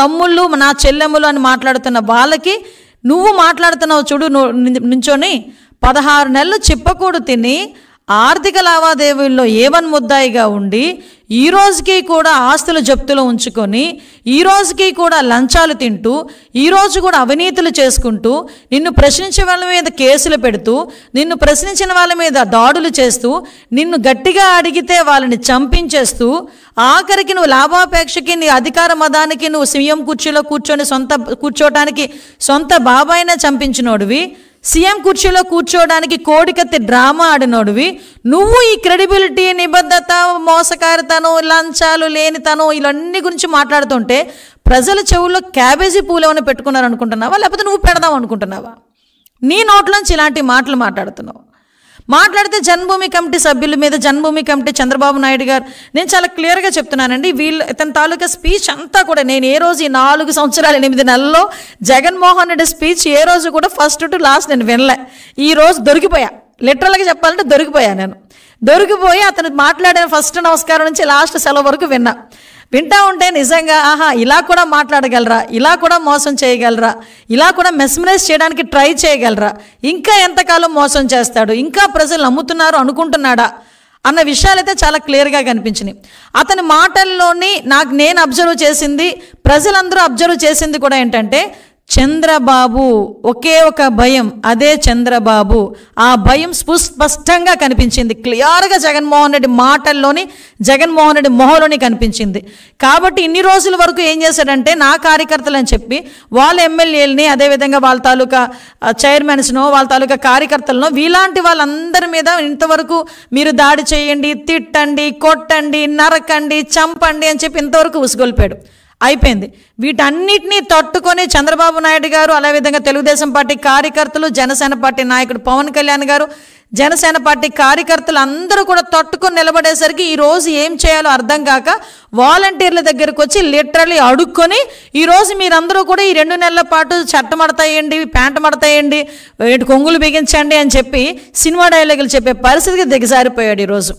తమ్ముళ్ళు నా చెల్లెములు అని మాట్లాడుతున్న వాళ్ళకి నువ్వు మాట్లాడుతున్నావు చూడు, నుంచొని 16 నెలలు చిప్పకూడు తిని ఆర్థిక లావాదేవీల్లో ఏవన్ ముద్దాయిగా ఉండి ఈ రోజుకి కూడా ఆస్తులు జప్తులు ఉంచుకొని ఈ రోజుకి కూడా లంచాలు తింటూ ఈ రోజు కూడా అవినీతులు చేసుకుంటూ నిన్ను ప్రశ్నించే వాళ్ళ మీద కేసులు పెడుతూ నిన్ను ప్రశ్నించిన వాళ్ళ మీద దాడులు చేస్తూ నిన్ను గట్టిగా అడిగితే వాళ్ళని చంపించేస్తూ ఆఖరికి నువ్వు లాభాపేక్షకి నీ అధికార మదానికి నువ్వు సీఎం కుర్చీలో కూర్చోటానికి సొంత బాబాయినే చంపించినోడివి, సీఎం కుర్చీలో కూర్చోవడానికి కోడికత్తి డ్రామా ఆడినోడివి, నువ్వు ఈ క్రెడిబిలిటీ, నిబద్ధత, మోసకారితనం, లంచాలు లేనితనం ఇవన్నీ గురించి మాట్లాడుతుంటే ప్రజల చెవుల్లో క్యాబేజీ పూలేమని పెట్టుకున్నారనుకుంటున్నావా, లేకపోతే నువ్వు పెడదాం అనుకుంటున్నావా? నీ నోట్లోంచి ఇలాంటి మాటలు మాట్లాడుతున్నావు. మాట్లాడితే జన్మభూమి కమిటీ సభ్యుల మీద, జన్మభూమి కమిటీ చంద్రబాబు నాయుడు గారు, నేను చాలా క్లియర్గా చెప్తున్నానండి, ఇతని తాలూకా స్పీచ్ అంతా కూడా నేను ఏ రోజు ఈ 4 సంవత్సరాలు 8 నెలల్లో జగన్మోహన్ రెడ్డి స్పీచ్ ఏ రోజు కూడా ఫస్ట్ టు లాస్ట్ నేను వినలే. ఈ రోజు దొరికిపోయా, లిటరల్గా చెప్పాలంటే దొరికిపోయా. నేను దొరికిపోయి అతను మాట్లాడిన ఫస్ట్ నమస్కారం నుంచి లాస్ట్ సెలవు వరకు వింటా ఉంటే నిజంగా ఆహా ఇలా కూడా మాట్లాడగలరా, ఇలా కూడా మోసం చేయగలరా, ఇలా కూడా మెస్మరైజ్ చేయడానికి ట్రై చేయగలరా, ఇంకా ఎంతకాలం మోసం చేస్తాడు, ఇంకా ప్రజలు నమ్ముతున్నారు అనుకుంటున్నాడా అన్న విషయాలైతే చాలా క్లియర్గా కనిపించినాయి. అతని మాటల్లోని నేను అబ్జర్వ్ చేసింది, ప్రజలందరూ అబ్జర్వ్ చేసింది కూడా ఏంటంటే చంద్రబాబు, ఒకే ఒక భయం, అదే చంద్రబాబు. ఆ భయం స్పష్టంగా కనిపించింది, క్లియర్గా జగన్మోహన్ రెడ్డి మాటల్లోని, జగన్మోహన్ రెడ్డి మొహంలోని కనిపించింది. కాబట్టి ఇన్ని రోజుల వరకు ఏం చేశాడంటే నా కార్యకర్తలు అని చెప్పి వాళ్ళ ఎమ్మెల్యేలని, అదేవిధంగా వాళ్ళ తాలూకా చైర్మన్స్నో వాళ్ళ తాలూకా కార్యకర్తలను, వీలాంటి వాళ్ళందరి మీద ఇంతవరకు మీరు దాడి చేయండి, తిట్టండి, కొట్టండి, నరకండి, చంపండి అని చెప్పి ఇంతవరకు ఉసుగొల్పాడు. అయిపోయింది. వీటన్నిటినీ తట్టుకొని చంద్రబాబు నాయుడు గారు, అదేవిధంగా తెలుగుదేశం పార్టీ కార్యకర్తలు, జనసేన పార్టీ నాయకుడు పవన్ కళ్యాణ్ గారు, జనసేన పార్టీ కార్యకర్తలు అందరూ కూడా తట్టుకొని నిలబడేసరికి ఈరోజు ఏం చేయాలో అర్థం కాక వాలంటీర్ల దగ్గరకు వచ్చి లిటరలీ అడుక్కొని ఈరోజు మీరందరూ కూడా ఈ 2 నెలల పాటు చట్ట మడతాయండి, ప్యాంట మడతాయండి, కొంగులు బిగించండి అని చెప్పి సినిమా డైలాగులు చెప్పే పరిస్థితికి దిగజారిపోయాడు ఈరోజు.